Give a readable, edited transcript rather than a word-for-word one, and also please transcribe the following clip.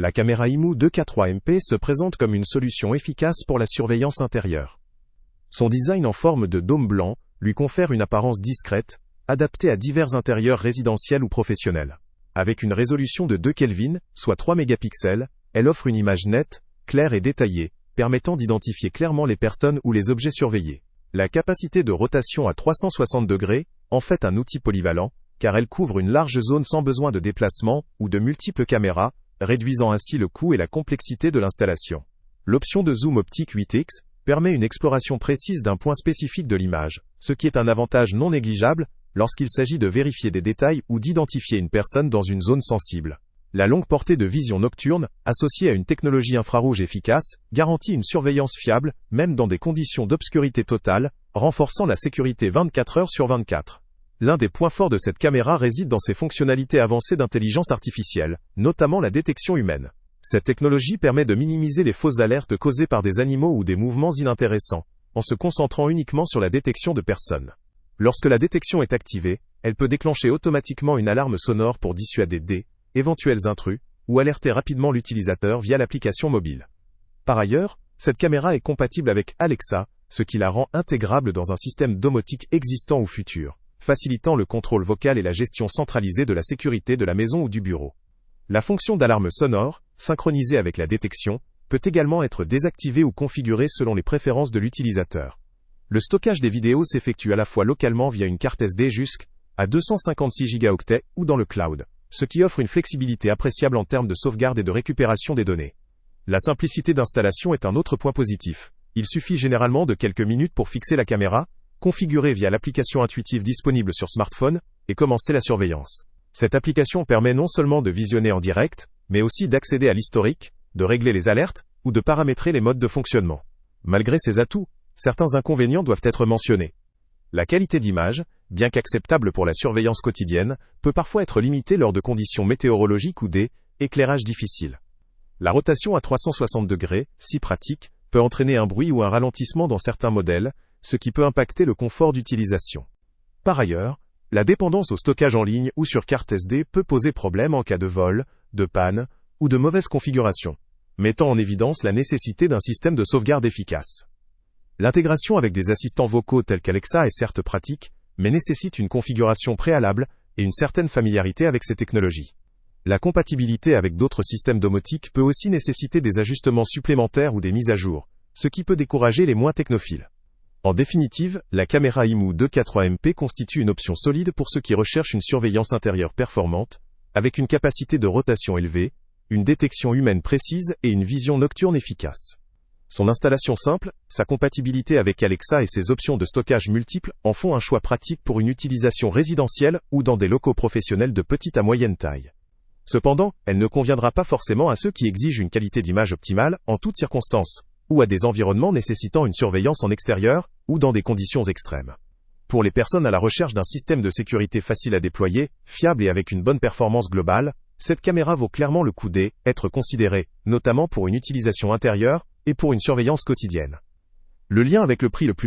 La caméra IMU 2K3MP se présente comme une solution efficace pour la surveillance intérieure. Son design en forme de dôme blanc lui confère une apparence discrète, adaptée à divers intérieurs résidentiels ou professionnels. Avec une résolution de 2 Kelvin, soit 3 mégapixels, elle offre une image nette, claire et détaillée, permettant d'identifier clairement les personnes ou les objets surveillés. La capacité de rotation à 360 degrés en fait un outil polyvalent, car elle couvre une large zone sans besoin de déplacement ou de multiples caméras, réduisant ainsi le coût et la complexité de l'installation. L'option de zoom optique 8x permet une exploration précise d'un point spécifique de l'image, ce qui est un avantage non négligeable lorsqu'il s'agit de vérifier des détails ou d'identifier une personne dans une zone sensible. La longue portée de vision nocturne, associée à une technologie infrarouge efficace, garantit une surveillance fiable, même dans des conditions d'obscurité totale, renforçant la sécurité 24 heures sur 24. L'un des points forts de cette caméra réside dans ses fonctionnalités avancées d'intelligence artificielle, notamment la détection humaine. Cette technologie permet de minimiser les fausses alertes causées par des animaux ou des mouvements inintéressants, en se concentrant uniquement sur la détection de personnes. Lorsque la détection est activée, elle peut déclencher automatiquement une alarme sonore pour dissuader éventuels intrus, ou alerter rapidement l'utilisateur via l'application mobile. Par ailleurs, cette caméra est compatible avec Alexa, ce qui la rend intégrable dans un système domotique existant ou futur, facilitant le contrôle vocal et la gestion centralisée de la sécurité de la maison ou du bureau. La fonction d'alarme sonore, synchronisée avec la détection, peut également être désactivée ou configurée selon les préférences de l'utilisateur. Le stockage des vidéos s'effectue à la fois localement via une carte SD jusqu'à 256 Go ou dans le cloud, ce qui offre une flexibilité appréciable en termes de sauvegarde et de récupération des données. La simplicité d'installation est un autre point positif. Il suffit généralement de quelques minutes pour fixer la caméra, configurée via l'application intuitive disponible sur smartphone, et commencer la surveillance. Cette application permet non seulement de visionner en direct, mais aussi d'accéder à l'historique, de régler les alertes, ou de paramétrer les modes de fonctionnement. Malgré ces atouts, certains inconvénients doivent être mentionnés. La qualité d'image, bien qu'acceptable pour la surveillance quotidienne, peut parfois être limitée lors de conditions météorologiques ou d'éclairage difficile. La rotation à 360 degrés, si pratique, peut entraîner un bruit ou un ralentissement dans certains modèles, ce qui peut impacter le confort d'utilisation. Par ailleurs, la dépendance au stockage en ligne ou sur carte SD peut poser problème en cas de vol, de panne ou de mauvaise configuration, mettant en évidence la nécessité d'un système de sauvegarde efficace. L'intégration avec des assistants vocaux tels qu'Alexa est certes pratique, mais nécessite une configuration préalable et une certaine familiarité avec ces technologies. La compatibilité avec d'autres systèmes domotiques peut aussi nécessiter des ajustements supplémentaires ou des mises à jour, ce qui peut décourager les moins technophiles. En définitive, la caméra IMU 2K3MP constitue une option solide pour ceux qui recherchent une surveillance intérieure performante, avec une capacité de rotation élevée, une détection humaine précise et une vision nocturne efficace. Son installation simple, sa compatibilité avec Alexa et ses options de stockage multiples en font un choix pratique pour une utilisation résidentielle ou dans des locaux professionnels de petite à moyenne taille. Cependant, elle ne conviendra pas forcément à ceux qui exigent une qualité d'image optimale en toutes circonstances, ou à des environnements nécessitant une surveillance en extérieur, ou dans des conditions extrêmes. Pour les personnes à la recherche d'un système de sécurité facile à déployer, fiable et avec une bonne performance globale, cette caméra vaut clairement le coup d'être considérée, notamment pour une utilisation intérieure, et pour une surveillance quotidienne. Le lien avec le prix le plus bas